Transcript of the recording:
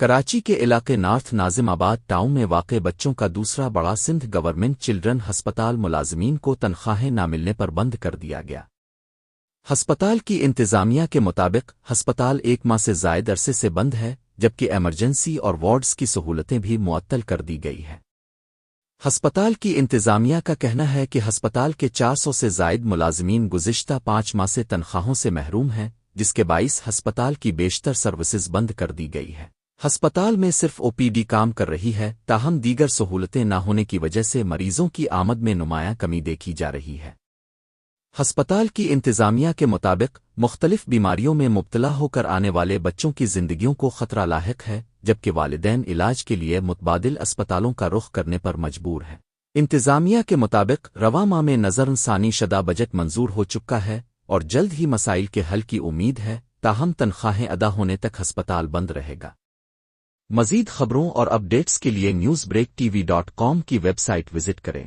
کراچی کے علاقے نارتھ ناظم آباد ٹاؤن میں واقع بچوں کا دوسرا بڑا سندھ گورنمنٹ چلڈرن ہسپتال ملازمین کو تنخواہیں نہ ملنے پر بند کر دیا گیا۔ ہسپتال کی انتظامیہ کے مطابق ہسپتال 1 ماہ سے زائد عرصے سے بند ہے، جبکہ ایمرجنسی اور وارڈز کی سہولتیں بھی معطل کر دی گئی ہیں۔ ہسپتال کی انتظامیہ کا کہنا ہے کہ ہسپتال کے 400 سے زائد ملازمین گزشتہ 5 ماہ سے تنخواہوں سے محروم ہیں، جس کے باعث ہسپتال کی بیشتر سروسز بند کر دی گئی ہے۔ ہسپتال میں صرف OPD کام کر رہی ہے، تاہم دیگر سہولتیں نہ ہونے کی وجہ سے مریضوں کی آمد میں نمایاں کمی دیکھی جا رہی ہے۔ ہسپتال کی انتظامیہ کے مطابق مختلف بیماریوں میں مبتلا ہو کر آنے والے بچوں کی زندگیوں کو خطرہ لاحق ہے، جبکہ والدین علاج کے لیے متبادل اسپتالوں کا رخ کرنے پر مجبور ہیں۔ انتظامیہ کے مطابق رواں ماہ میں نظر ثانی شدہ بجٹ منظور ہو چکا ہے اور جلد ہی مسائل کے حل کی امید ہے، تاہم تنخواہیں ادا ہونے تک ہسپتال بند رہے گا۔ مزید خبروں اور اپ ڈیٹس کے لیے newsbreaktv.com کی ویب سائٹ وزٹ کریں۔